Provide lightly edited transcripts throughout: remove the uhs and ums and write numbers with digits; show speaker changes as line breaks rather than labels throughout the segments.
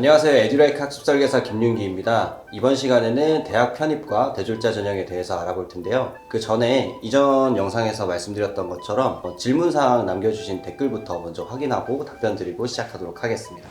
안녕하세요. 에듀라이크 학습 설계사 김윤기입니다. 이번 시간에는 대학 편입과 대졸자 전형에 대해서 알아볼 텐데요. 그 전에 이전 영상에서 말씀드렸던 것처럼 질문사항 남겨주신 댓글부터 먼저 확인하고 답변 드리고 시작하도록 하겠습니다.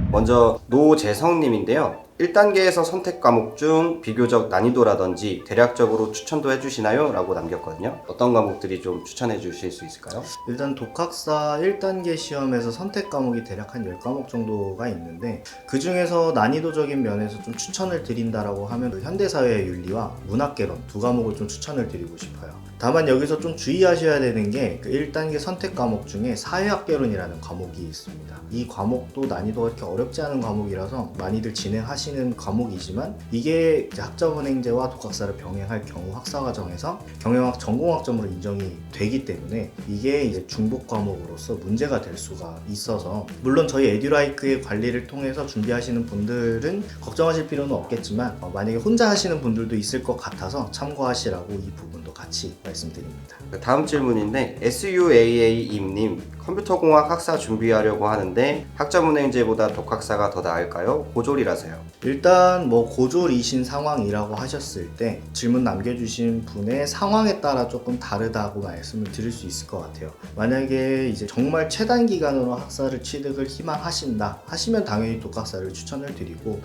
먼저 노재성님인데요. 1단계에서 선택 과목 중 비교적 난이도라든지 대략적으로 추천도 해주시나요? 라고 남겼거든요. 어떤 과목들이 좀 추천해 주실 수 있을까요?
일단 독학사 1단계 시험에서 선택 과목이 대략 한 10과목 정도가 있는데 그 중에서 난이도적인 면에서 좀 추천을 드린다라고 하면 현대사회 윤리와 문학개론 두 과목을 좀 추천을 드리고 싶어요. 다만 여기서 좀 주의하셔야 되는 게 그 1단계 선택 과목 중에 사회학개론이라는 과목이 있습니다. 이 과목도 난이도가 그렇게 어렵지 않은 과목이라서 많이들 진행하시는 과목이지만 이게 학점은행제와 독학사를 병행할 경우 학사과정에서 경영학 전공학점으로 인정이 되기 때문에 이게 이제 중복 과목으로서 문제가 될 수가 있어서 물론 저희 에듀라이크의 관리를 통해서 준비하시는 분들은 걱정하실 필요는 없겠지만 만약에 혼자 하시는 분들도 있을 것 같아서 참고하시라고 이 부분도 같이 말씀드립니다.
다음 질문인데 SUAA임님 컴퓨터공학 학사 준비하려고 하는데 학점은행제보다 독학사가 더 나을까요? 고졸이라서요.
일단 고졸이신 상황이라고 하셨을 때 질문 남겨주신 분의 상황에 따라 조금 다르다고 말씀을 드릴 수 있을 것 같아요. 만약에 이제 정말 최단 기간으로 학사를 취득을 희망하신다 하시면 당연히 독학사를 추천을 드리고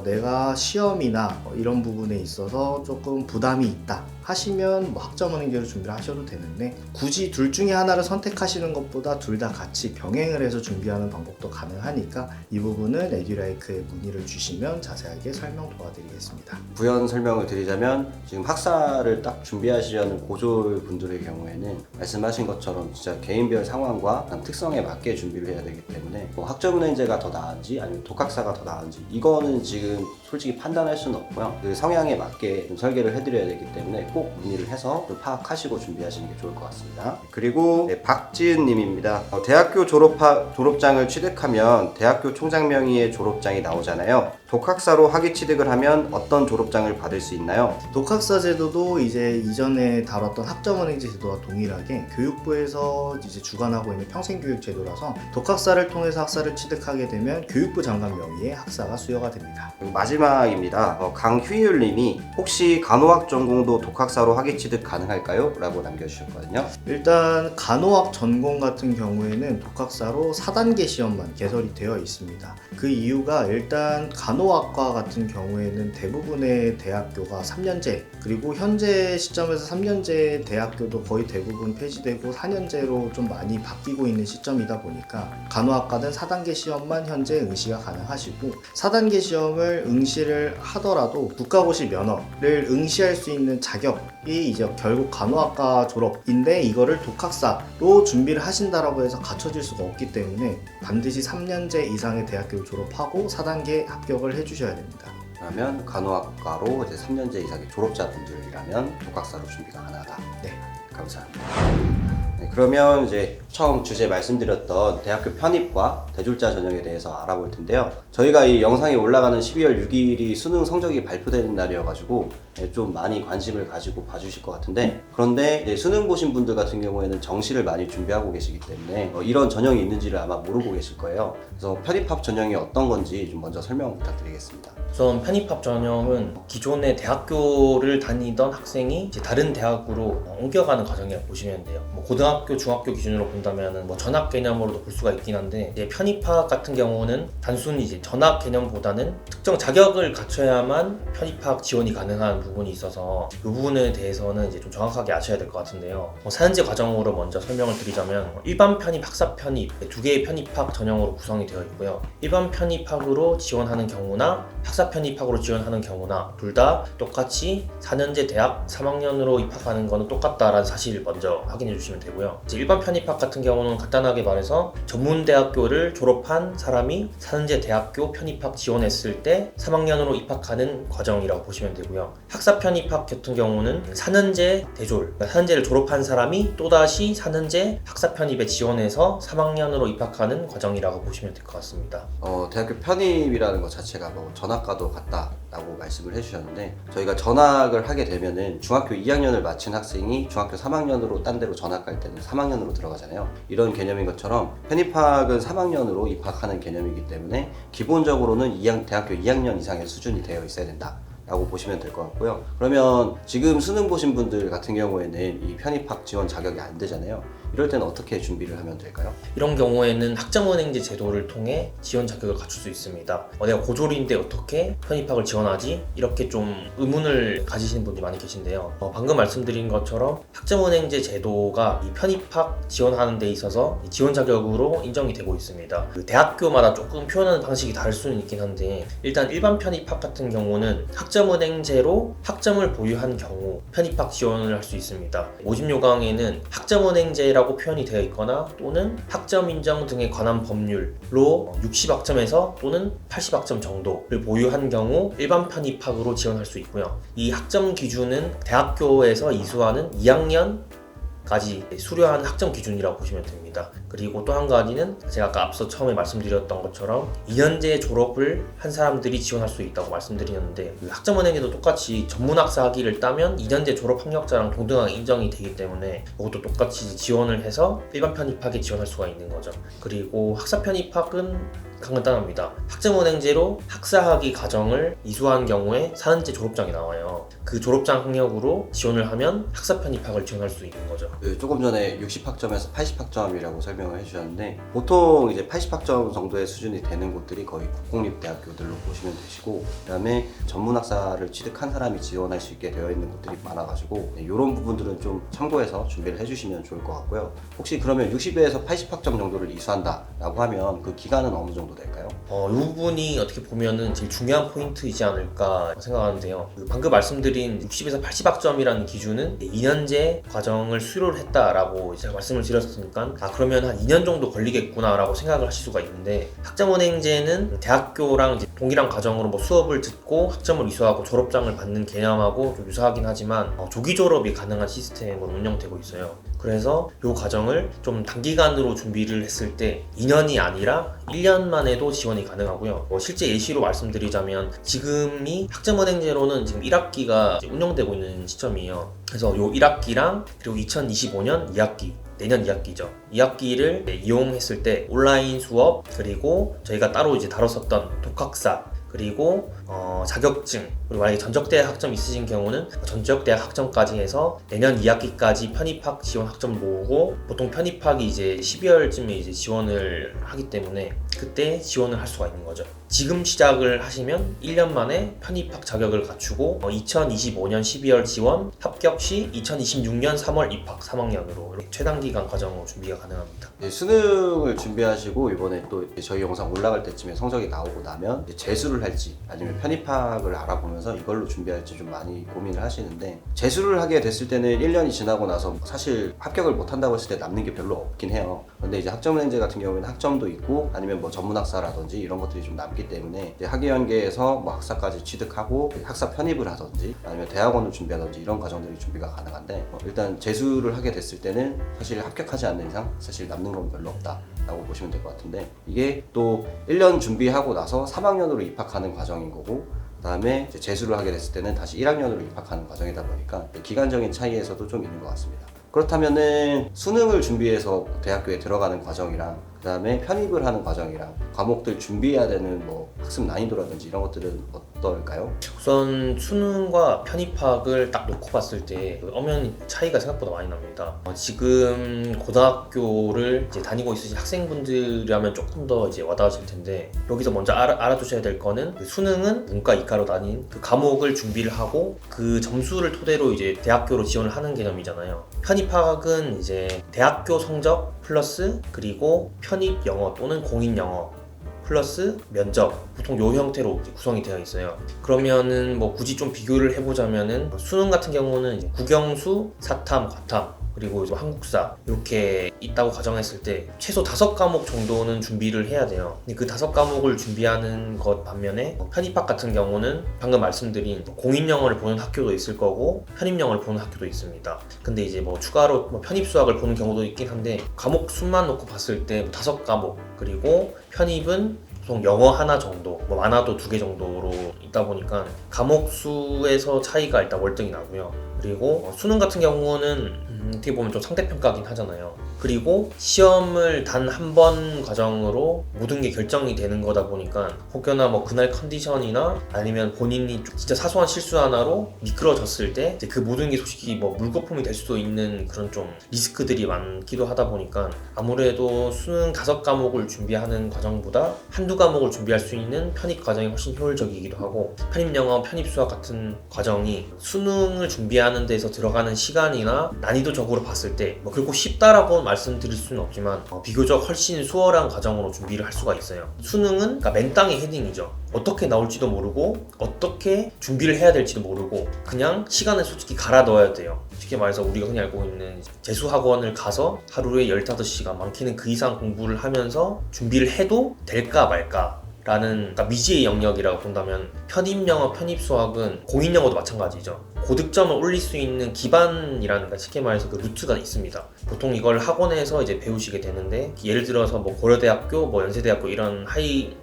내가 시험이나 이런 부분에 있어서 조금 부담이 있다 하시면 학점은행제로 준비를 하셔도 되는데 굳이 둘 중에 하나를 선택하시는 것보다 둘 다 같이 병행을 해서 준비하는 방법도 가능하니까 이 부분은 에듀라이크에 문의를 주시면 자세하게 설명 도와드리겠습니다.
부연 설명을 드리자면 지금 학사를 딱 준비하시려는 고졸 분들의 경우에는 말씀하신 것처럼 진짜 개인별 상황과 특성에 맞게 준비를 해야 되기 때문에 학점은행제가 더 나은지 아니면 독학사가 더 나은지 이거는 지금 솔직히 판단할 수는 없고요. 그 성향에 맞게 좀 설계를 해드려야 되기 때문에 꼭 문의를 해서 좀 파악하시고 준비하시는 게 좋을 것 같습니다. 그리고 박지은 님입니다. 대학교 졸업장을 취득하면 대학교 총장 명의의 졸업장이 나오잖아요. 독학사로 학위 취득을 하면 어떤 졸업장을 받을 수 있나요?
독학사 제도도 이제 이전에 다뤘던 학점은행제 제도와 동일하게 교육부에서 이제 주관하고 있는 평생교육 제도라서 독학사를 통해서 학사를 취득하게 되면 교육부 장관 명의의 학사가 수여가 됩니다.
마지막입니다. 강휘율 님이 혹시 간호학 전공도 독학사로 학위 취득 가능할까요? 라고 남겨주셨거든요.
일단 간호학 전공 같은 경우에는 독학사로 4단계 시험만 개설이 되어 있습니다. 그 이유가 일단 간호학과 같은 경우에는 대부분의 대학교가 3년제 그리고 현재 시점에서 3년제 대학교도 거의 대부분 폐지되고 4년제로 좀 많이 바뀌고 있는 시점이다 보니까 간호학과는 4단계 시험만 현재 응시가 가능하시고 4단계 시험을 응시를 하더라도 국가고시 면허를 응시할 수 있는 자격이 이제 결국 간호학과 졸업인데 이거를 독학사로 준비를 하신다라고 해서 갖춰질 수가 없기 때문에 반드시 3년제 이상의 대학교를 졸업하고 4단계 합격을 해주셔야 됩니다.
그러면 간호학과로 이제 3년제 이상의 졸업자분들이라면 독학사로 준비가 가능하다.
네,
감사합니다. 네, 그러면 이제 처음 주제 말씀드렸던 대학교 편입과 대졸자 전형에 대해서 알아볼 텐데요. 저희가 이 영상이 올라가는 12월 6일이 수능 성적이 발표되는 날이어가지고 좀 많이 관심을 가지고 봐주실 것 같은데 그런데 이제 수능 보신 분들 같은 경우에는 정시를 많이 준비하고 계시기 때문에 이런 전형이 있는지를 아마 모르고 계실 거예요. 그래서 편입학 전형이 어떤 건지 좀 먼저 설명 부탁드리겠습니다.
우선 편입학 전형은 기존의 대학교를 다니던 학생이 이제 다른 대학으로 옮겨가는 과정이라고 보시면 돼요. 고등학교, 중학교 기준으로 본다면 전학 개념으로도 볼 수가 있긴 한데 이제 편입학 같은 경우는 단순히 이제 전학 개념보다는 특정 자격을 갖춰야만 편입학 지원이 가능한 부분이 있어서 이 부분에 대해서는 이제 좀 정확하게 아셔야 될 것 같은데요. 4년제 과정으로 먼저 설명을 드리자면 일반 편입, 학사 편입 두 개의 편입학 전형으로 구성이 되어 있고요. 일반 편입학으로 지원하는 경우나 학사 편입학으로 지원하는 경우나 둘 다 똑같이 4년제 대학 3학년으로 입학하는 거는 똑같다라는 사실을 먼저 확인해 주시면 되고요. 이제 일반 편입학 같은 경우는 간단하게 말해서 전문대학교를 졸업한 사람이 4년제 대학교 편입학 지원했을 때 3학년으로 입학하는 과정이라고 보시면 되고요. 학사 편입학 같은 경우는 4년제 대졸, 그러니까 4년제를 졸업한 사람이 또다시 4년제 학사 편입에 지원해서 3학년으로 입학하는 과정이라고 보시면 될 것 같습니다.
대학교 편입이라는 것 자체가 뭐 전학과도 같다라고 말씀을 해주셨는데, 저희가 전학을 하게 되면은 중학교 2학년을 마친 학생이 중학교 3학년으로 딴 데로 전학 갈 때는 3학년으로 들어가잖아요. 이런 개념인 것처럼 편입학은 3학년으로 입학하는 개념이기 때문에 기본적으로는 대학교 2학년 이상의 수준이 되어 있어야 된다 라고 보시면 될 것 같고요. 그러면 지금 수능 보신 분들 같은 경우에는 이 편입학 지원 자격이 안 되잖아요. 이럴 때는 어떻게 준비를 하면 될까요?
이런 경우에는 학점은행제 제도를 통해 지원 자격을 갖출 수 있습니다. 내가 고졸인데 어떻게 편입학을 지원하지? 이렇게 좀 의문을 가지시는 분들이 많이 계신데요. 방금 말씀드린 것처럼 학점은행제 제도가 이 편입학 지원하는 데 있어서 지원 자격으로 인정이 되고 있습니다. 그 대학교마다 조금 표현하는 방식이 다를 수는 있긴 한데, 일단 일반 편입학 같은 경우는 학점은행제로 학점을 보유한 경우 편입학 지원을 할 수 있습니다. 모집 요강에는 학점은행제라고 표현이 되어 있거나 또는 학점 인정 등에 관한 법률로 60학점에서 또는 80학점 정도를 보유한 경우 일반 편입학으로 지원할 수 있고요. 이 학점 기준은 대학교에서 이수하는 2학년까지 수료한 학점 기준이라고 보시면 됩니다. 그리고 또 한 가지는 제가 아까 앞서 처음에 말씀드렸던 것처럼 2년제 졸업을 한 사람들이 지원할 수 있다고 말씀드렸는데, 학점은행에도 똑같이 전문학사 학위를 따면 2년제 졸업 학력자랑 동등하게 인정이 되기 때문에 그것도 똑같이 지원을 해서 일반 편입학에 지원할 수가 있는 거죠. 그리고 학사 편입학은 간단합니다. 학점은행제로 학사학위 과정을 이수한 경우에 4년제 졸업장이 나와요. 그 졸업장 학력으로 지원을 하면 학사 편입학을 지원할 수 있는 거죠.
조금 전에 60학점에서 80학점이라고 설명을 해주셨는데, 보통 이제 80학점 정도의 수준이 되는 곳들이 거의 국공립대학교들로 보시면 되시고, 그 다음에 전문학사를 취득한 사람이 지원할 수 있게 되어 있는 곳들이 많아가지고 이런 부분들은 좀 참고해서 준비를 해주시면 좋을 것 같고요. 혹시 그러면 60에서 80학점 정도를 이수한다라고 하면 그 기간은 어느 정도 될까요?
이 부분이 어떻게 보면은 제일 중요한 포인트이지 않을까 생각하는데요. 방금 말씀드린 60에서 80학점이라는 기준은 2년제 과정을 수료를 했다라고 제가 말씀을 드렸으니까 그러면 한 2년 정도 걸리겠구나 라고 생각을 하실 수가 있는데, 학점은행제는 대학교랑 이제 동일한 과정으로 뭐 수업을 듣고 학점을 이수하고 졸업장을 받는 개념하고 좀 유사하긴 하지만 조기 졸업이 가능한 시스템으로 운영되고 있어요. 그래서 이 과정을 좀 단기간으로 준비를 했을 때 2년이 아니라 1년만 해도 지원이 가능하고요. 실제 예시로 말씀드리자면 지금이 학점은행제로는 지금 1학기가 운영되고 있는 시점이에요. 그래서 이 1학기랑 그리고 2025년 2학기 내년 2학기죠. 2학기를 이용했을 때 온라인 수업, 그리고 저희가 따로 이제 다뤘었던 독학사, 그리고 자격증, 그리고 만약에 전적대학 학점 있으신 경우는 전적대학 학점까지 해서 내년 2학기까지 편입학 지원 학점 모으고, 보통 편입학이 이제 12월쯤에 이제 지원을 하기 때문에 그때 지원을 할 수가 있는 거죠. 지금 시작을 하시면 1년 만에 편입학 자격을 갖추고 2025년 12월 지원, 합격 시 2026년 3월 입학 3학년으로 최단기간 과정으로 준비가 가능합니다.
수능을 준비하시고 이번에 또 저희 영상 올라갈 때쯤에 성적이 나오고 나면 재수를 할지 아니면 편입학을 알아보면서 이걸로 준비할지 좀 많이 고민을 하시는데, 재수를 하게 됐을 때는 1년이 지나고 나서 사실 합격을 못한다고 했을 때 남는 게 별로 없긴 해요. 근데 이제 학점은행제 같은 경우에는 학점도 있고 아니면 뭐 전문학사라든지 이런 것들이 좀 남기 때문에 이제 학위연계에서 뭐 학사까지 취득하고 학사 편입을 하든지 아니면 대학원을 준비하든지 이런 과정들이 준비가 가능한데, 일단 재수를 하게 됐을 때는 사실 합격하지 않는 이상 사실 남는 건 별로 없다 라고 보시면 될 것 같은데, 이게 또 1년 준비하고 나서 3학년으로 입학하는 과정인 거고, 그 다음에 재수를 하게 됐을 때는 다시 1학년으로 입학하는 과정이다 보니까 기간적인 차이에서도 좀 있는 것 같습니다. 그렇다면은 수능을 준비해서 대학교에 들어가는 과정이랑 그 다음에 편입을 하는 과정이랑 과목들 준비해야 되는 뭐 학습 난이도라든지 이런 것들은 어떨까요?
우선 수능과 편입학을 딱 놓고 봤을 때 엄연 차이가 생각보다 많이 납니다. 지금 고등학교를 이제 다니고 있으신 학생분들이라면 조금 더 이제 와닿으실 텐데, 여기서 먼저 알아두셔야 될 거는 수능은 문과 이과로 나뉜 그 과목을 준비를 하고 그 점수를 토대로 이제 대학교로 지원을 하는 개념이잖아요. 편입학은 이제 대학교 성적 플러스 그리고 편입 영어 또는 공인 영어 플러스 면접, 보통 요 형태로 구성이 되어 있어요. 그러면은 뭐 굳이 좀 비교를 해보자면은 수능 같은 경우는 이제 국영수, 사탐, 과탐 그리고 이제 한국사 이렇게 있다고 가정했을 때 최소 5과목 정도는 준비를 해야 돼요. 근데 그 5과목을 준비하는 것 반면에 편입학 같은 경우는 방금 말씀드린 공인영어를 보는 학교도 있을 거고 편입영어를 보는 학교도 있습니다. 근데 이제 뭐 추가로 편입수학을 보는 경우도 있긴 한데 과목 수만 놓고 봤을 때 5과목 그리고 편입은 보통 영어 하나 정도, 뭐 많아도 2개 정도로 있다 보니까 과목 수에서 차이가 일단 월등히 나고요. 그리고 수능 같은 경우는 어떻게 보면 좀 상대평가긴 하잖아요. 그리고 시험을 단 한 번 과정으로 모든 게 결정이 되는 거다 보니까 혹여나 뭐 그날 컨디션이나 아니면 본인이 진짜 사소한 실수 하나로 미끄러졌을 때 그 모든 게 솔직히 뭐 물거품이 될 수도 있는 그런 좀 리스크들이 많기도 하다 보니까 아무래도 수능 5과목을 준비하는 과정보다 한두 과목을 준비할 수 있는 편입 과정이 훨씬 효율적이기도 하고 편입영어, 편입수학 같은 과정이 수능을 준비하는 데서 들어가는 시간이나 난이도적으로 봤을 때 뭐 결코 쉽다라고 말씀드릴 수는 없지만 비교적 훨씬 수월한 과정으로 준비를 할 수가 있어요. 수능은 그러니까 맨땅의 헤딩이죠. 어떻게 나올지도 모르고 어떻게 준비를 해야 될지도 모르고 그냥 시간을 솔직히 갈아 넣어야 돼요. 쉽게 말해서 우리가 흔히 알고 있는 재수학원을 가서 하루에 15시간 많게는 그 이상 공부를 하면서 준비를 해도 될까 말까 라는 그러니까 미지의 영역이라고 본다면 편입영어, 편입수학은 공인영어도 마찬가지죠. 고득점을 올릴 수 있는 기반이라는 그러니까 쉽게 말해서 그 루트가 있습니다. 보통 이걸 학원에서 이제 배우시게 되는데 예를 들어서 뭐 고려대학교, 뭐 연세대학교 이런 하이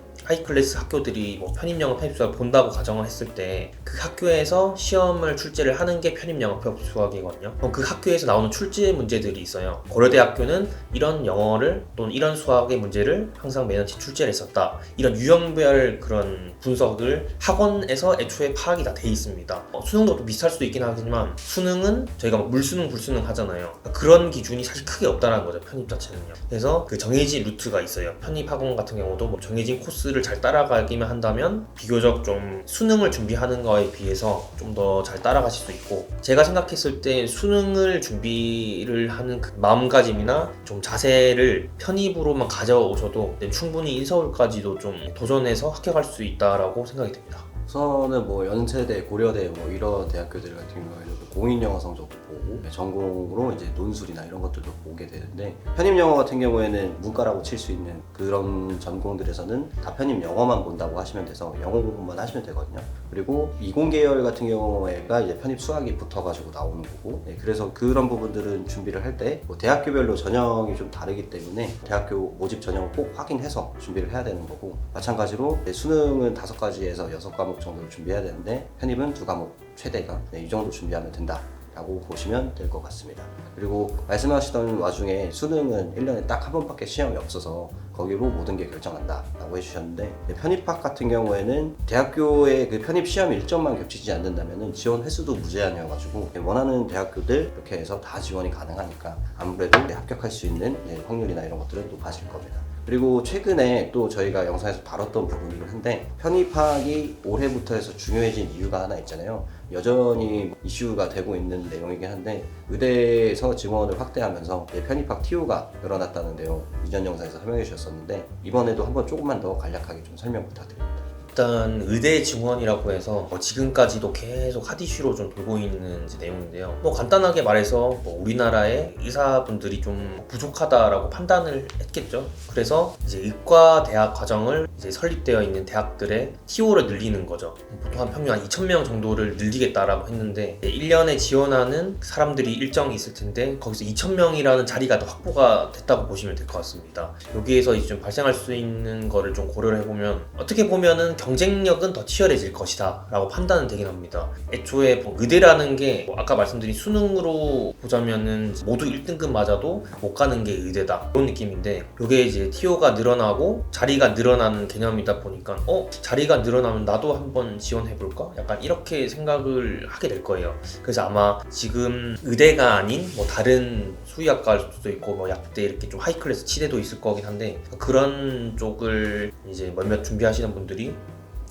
클래스 학교들이 뭐 편입영어, 편입수학을 본다고 가정을 했을 때 그 학교에서 시험을 출제를 하는 게 편입영어, 편입수학이거든요. 그럼 그 학교에서 나오는 출제 문제들이 있어요. 고려대학교는 이런 영어를 또는 이런 수학의 문제를 항상 매년치 출제를 했었다. 이런 유형별 그런 분석을 학원에서 애초에 파악이 다 돼 있습니다. 수능도 또 비슷할 수도 있긴 하지만 수능은 저희가 막 물수능, 불수능 하잖아요. 그런 기준이 사실 크게 없다는 거죠. 편입 자체는요. 그래서 그 정해진 루트가 있어요. 편입학원 같은 경우도 뭐 정해진 코스를 잘 따라가기만 한다면 비교적 좀 수능을 준비하는 거에 비해서 좀 더 잘 따라가실 수 있고 제가 생각했을 때 수능을 준비를 하는 그 마음가짐이나 좀 자세를 편입으로만 가져오셔도 충분히 인서울까지도 좀 도전해서 합격할 수 있다라고 생각이 됩니다.
우선은 뭐 연세대, 고려대 뭐 이런 대학교들 같은 경우에는 공인영어 성적 보고 전공으로 이제 논술이나 이런 것들도 보게 되는데 편입영어 같은 경우에는 문과라고 칠 수 있는 그런 전공들에서는 다 편입영어만 본다고 하시면 돼서 영어 공부만 하시면 되거든요. 그리고 이공계열 같은 경우에가 이제 편입수학이 붙어가지고 나오는 거고 그래서 그런 부분들은 준비를 할 때 뭐 대학교별로 전형이 좀 다르기 때문에 대학교 모집 전형을 꼭 확인해서 준비를 해야 되는 거고 마찬가지로 수능은 5가지에서 6과목 정도를 준비해야 되는데 편입은 2과목 최대가 이 정도 준비하면 된다 라고 보시면 될 것 같습니다. 그리고 말씀하시던 와중에 수능은 1년에 딱 한 번밖에 시험이 없어서 거기로 모든 게 결정한다 라고 해주셨는데 편입학 같은 경우에는 대학교의 그 편입 시험 일정만 겹치지 않는다면 지원 횟수도 무제한이어가지고 원하는 대학교들 이렇게 해서 다 지원이 가능하니까 아무래도 합격할 수 있는 확률이나 이런 것들은 높아질 겁니다. 그리고 최근에 또 저희가 영상에서 다뤘던 부분이긴 한데 편입학이 올해부터 해서 중요해진 이유가 하나 있잖아요. 여전히 이슈가 되고 있는 내용이긴 한데 의대에서 증원을 확대하면서 편입학 TO가 늘어났다는 내용 이전 영상에서 설명해 주셨었는데 이번에도 한번 조금만 더 간략하게 좀 설명 부탁드립니다.
일단 의대 증원이라고 해서 지금까지도 계속 핫 이슈로 좀 돌고 있는 내용인데요. 간단하게 말해서 우리나라의 의사분들이 좀 부족하다라고 판단을 했겠죠. 그래서 이제 의과 대학 과정을 이제 설립되어 있는 대학들의 TO를 늘리는 거죠. 보통 한 평균 한 2,000명 정도를 늘리겠다라고 했는데 1년에 지원하는 사람들이 일정이 있을 텐데 거기서 2,000명이라는 자리가 더 확보가 됐다고 보시면 될 것 같습니다. 여기에서 이제 좀 발생할 수 있는 거를 좀 고려를 해보면 어떻게 보면은 경쟁력은 더 치열해질 것이다 라고 판단은 되긴 합니다. 애초에 의대라는 게 아까 말씀드린 수능으로 보자면은 모두 1등급 맞아도 못 가는 게 의대다 그런 느낌인데 이게 이제 TO가 늘어나고 자리가 늘어나는 개념이다 보니까 자리가 늘어나면 나도 한번 지원해볼까? 약간 이렇게 생각을 하게 될 거예요. 그래서 아마 지금 의대가 아닌 다른 수의학과일 수도 있고 약대 이렇게 좀 하이클래스 치대도 있을 거긴 한데 그런 쪽을 이제 몇몇 준비하시는 분들이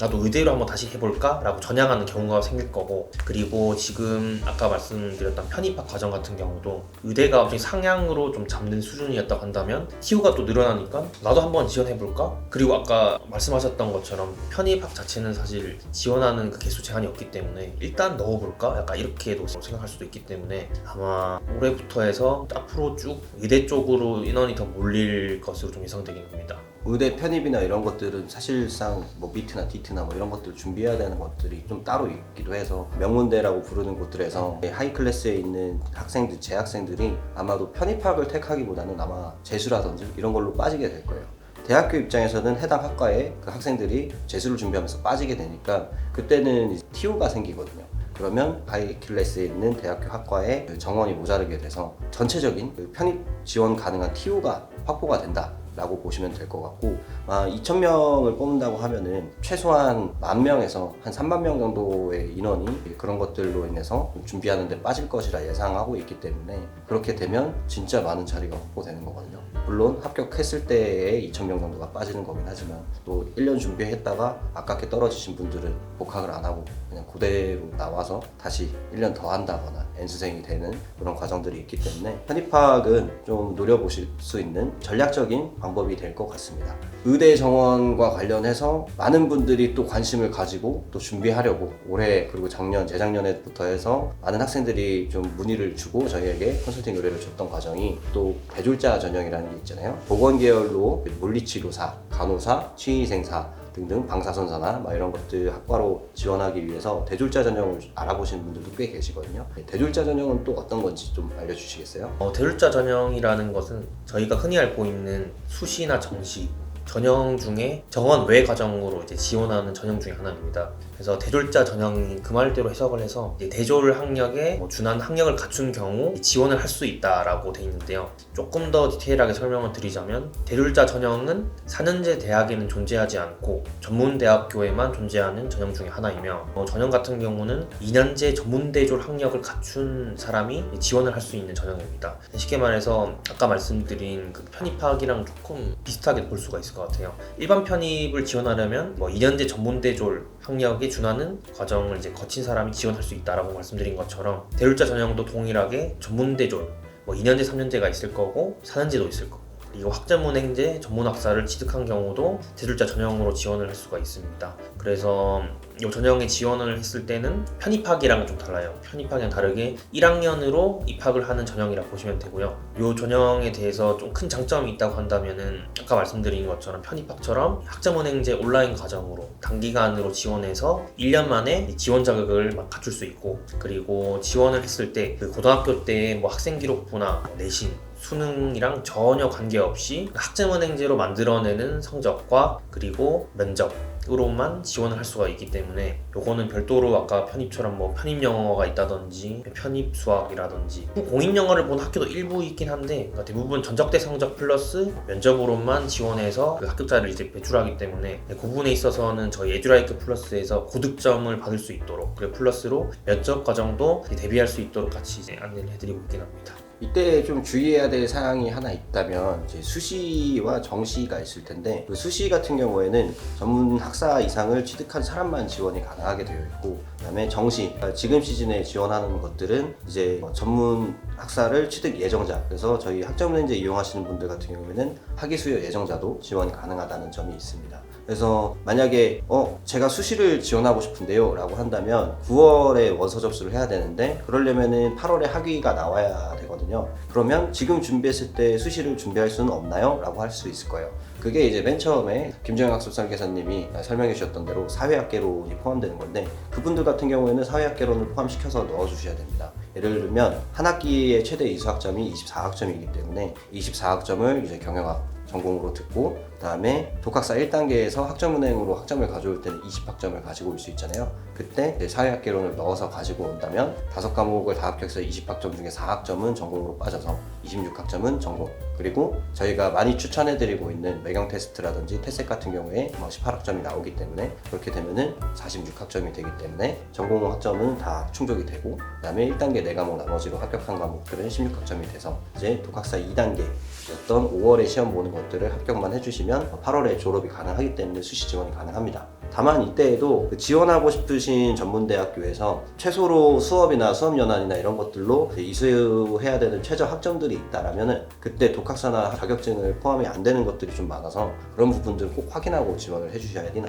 나도 의대로 한번 다시 해볼까? 라고 전향하는 경우가 생길 거고, 그리고 지금 아까 말씀드렸던 편입학 과정 같은 경우도 의대가 갑자기 상향으로 좀 잡는 수준이었다고 한다면 TU가 또 늘어나니까 나도 한번 지원해볼까? 그리고 아까 말씀하셨던 것처럼 편입학 자체는 사실 지원하는 그 개수 제한이 없기 때문에 일단 넣어볼까? 약간 이렇게도 생각할 수도 있기 때문에 아마 올해부터 해서 앞으로 쭉 의대 쪽으로 인원이 더 몰릴 것으로 좀 예상되긴 합니다.
의대 편입이나 이런 것들은 사실상 뭐 미트나 디트나 뭐 이런 것들 준비해야 되는 것들이 좀 따로 있기도 해서 명문대라고 부르는 곳들에서 하이 클래스에 있는 학생들, 재학생들이 아마도 편입학을 택하기보다는 아마 재수라든지 이런 걸로 빠지게 될 거예요. 대학교 입장에서는 해당 학과에 그 학생들이 재수를 준비하면서 빠지게 되니까 그때는 이제 TU가 생기거든요. 그러면 하이 클래스에 있는 대학교 학과에 정원이 모자르게 돼서 전체적인 그 편입 지원 가능한 TU가 확보가 된다 라고 보시면 될 것 같고, 2,000명을 뽑는다고 하면은 최소한 10,000명에서 한 30,000명 정도의 인원이 그런 것들로 인해서 준비하는 데 빠질 것이라 예상하고 있기 때문에 그렇게 되면 진짜 많은 자리가 확보되는 거거든요. 물론 합격했을 때에 2,000명 정도가 빠지는 거긴 하지만 또 1년 준비했다가 아깝게 떨어지신 분들은 복학을 안 하고 그냥 그대로 나와서 다시 1년 더 한다거나 N수생이 되는 그런 과정들이 있기 때문에 편입학은 좀 노려보실 수 있는 전략적인 방법이 될 것 같습니다. 의대 정원과 관련해서 많은 분들이 또 관심을 가지고 또 준비하려고 올해 그리고 작년, 재작년에부터 해서 많은 학생들이 좀 문의를 주고 저희에게 컨설팅 의뢰를 줬던 과정이 또 대졸자 전형이라는 게 있잖아요. 보건계열로 물리치료사, 간호사, 치의생사 등등 방사선사나 이런 것들 학과로 지원하기 위해서 대졸자 전형을 알아보시는 분들도 꽤 계시거든요. 대졸자 전형은 또 어떤 건지 좀 알려주시겠어요?
대졸자 전형이라는 것은 저희가 흔히 알고 있는 수시나 정시 전형 중에 정원 외 과정으로 이제 지원하는 전형 중에 하나입니다. 그래서 대졸자 전형이 그 말대로 해석을 해서 이제 대졸 학력에 준하는 학력을 갖춘 경우 지원을 할 수 있다라고 돼 있는데요. 조금 더 디테일하게 설명을 드리자면 대졸자 전형은 4년제 대학에는 존재하지 않고 전문대학교에만 존재하는 전형 중에 하나이며 전형 같은 경우는 2년제 전문대졸 학력을 갖춘 사람이 지원을 할 수 있는 전형입니다. 쉽게 말해서 아까 말씀드린 그 편입학이랑 조금 비슷하게 볼 수가 있을 것 같아요. 일반 편입을 지원하려면 2년제 전문대졸 학력에 준하는 과정을 이제 거친 사람이 지원할 수 있다라고 말씀드린 것처럼 대졸자 전형도 동일하게 전문대졸 2년제, 3년제가 있을 거고 4년제도 있을 거고 그리고 학점은행제 전문학사를 취득한 경우도 대졸자 전형으로 지원을 할 수가 있습니다. 그래서 이 전형에 지원을 했을 때는 편입학이랑은 좀 달라요. 편입학이랑 다르게 1학년으로 입학을 하는 전형이라 보시면 되고요. 이 전형에 대해서 좀 큰 장점이 있다고 한다면은 아까 말씀드린 것처럼 편입학처럼 학점은행제 온라인 과정으로 단기간으로 지원해서 1년 만에 지원 자격을 갖출 수 있고, 그리고 지원을 했을 때 그 고등학교 때 학생 기록부나 내신 수능이랑 전혀 관계없이 학점은행제로 만들어내는 성적과 그리고 면접으로만 지원을 할 수가 있기 때문에 요거는 별도로 아까 편입처럼 편입 영어가 있다든지 편입 수학이라든지 공입 영어를 본 학교도 일부 있긴 한데 그러니까 대부분 전적대 성적 플러스 면접으로만 지원해서 그 합격자를 이제 배출하기 때문에 그 부분에 있어서는 저희 에듀라이크 플러스에서 고득점을 받을 수 있도록 그리고 플러스로 면접 과정도 대비할 수 있도록 같이 이제 안내를 해드리고 있긴 합니다.
이때 좀 주의해야 될 사항이 하나 있다면 이제 수시와 정시가 있을 텐데, 그 수시 같은 경우에는 전문 학사 이상을 취득한 사람만 지원이 가능하게 되어 있고, 그다음에 정시, 지금 시즌에 지원하는 것들은 이제 전문 학사를 취득 예정자, 그래서 저희 학점은행제 이용하시는 분들 같은 경우에는 학위 수요 예정자도 지원이 가능하다는 점이 있습니다. 그래서 만약에 제가 수시를 지원하고 싶은데요 라고 한다면 9월에 원서 접수를 해야 되는데 그러려면은 8월에 학위가 나와야 되거든요. 그러면 지금 준비했을 때 수시를 준비할 수는 없나요? 라고 할 수 있을 거예요. 그게 이제 맨 처음에 김정영 학습설계사님이 설명해 주셨던 대로 사회학개론이 포함되는 건데, 그분들 같은 경우에는 사회학개론을 포함시켜서 넣어주셔야 됩니다. 예를 들면 한 학기의 최대 이수학점이 24학점이기 때문에 24학점을 이제 경영학 전공으로 듣고, 그 다음에 독학사 1단계에서 학점은행으로 학점을 가져올 때는 20학점을 가지고 올 수 있잖아요. 그때 사회학개론을 넣어서 가지고 온다면 5과목을 다 합격해서 20학점 중에 4학점은 전공으로 빠져서 26학점은 전공, 그리고 저희가 많이 추천해드리고 있는 매경 테스트라든지 테스트 같은 경우에 18학점이 나오기 때문에 그렇게 되면은 46학점이 되기 때문에 전공 학점은 다 충족이 되고, 그 다음에 1단계 4과목 나머지로 합격한 과목들은 16학점이 돼서 이제 독학사 2단계였던 5월에 시험 보는 것들을 합격만 해주시면 8월에 졸업이 가능하기 때문에 수시 지원이 가능합니다. 다만 이때에도 그 지원하고 싶으신 전문대학교에서 최소로 수업이나 수업 연한이나 이런 것들로 이수해야 되는 최저 학점들이 있다라면은 그때 독학사나 자격증을 포함이 안 되는 것들이 좀 많아서 그런 부분들을 꼭 확인하고 지원을 해주셔야 합니다.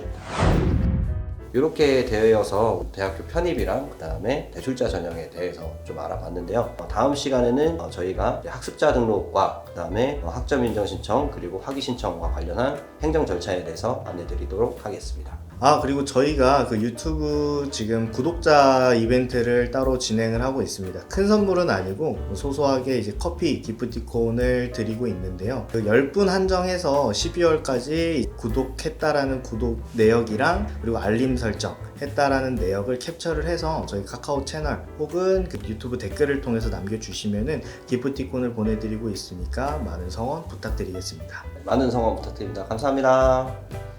이렇게 되어서 대학교 편입이랑 그 다음에 대출자 전형에 대해서 좀 알아봤는데요. 다음 시간에는 저희가 학습자 등록과 그 다음에 학점 인정 신청 그리고 학위 신청과 관련한 행정 절차에 대해서 안내드리도록 하겠습니다.
그리고 저희가 그 유튜브 지금 구독자 이벤트를 따로 진행을 하고 있습니다. 큰 선물은 아니고 소소하게 이제 커피 기프티콘을 드리고 있는데요. 그 10분 한정해서 12월까지 구독했다라는 구독 내역이랑 그리고 알림 설정 했다라는 내역을 캡처를 해서 저희 카카오 채널 혹은 그 유튜브 댓글을 통해서 남겨주시면은 기프티콘을 보내드리고 있으니까 많은 성원 부탁드리겠습니다.
많은 성원 부탁드립니다. 감사합니다.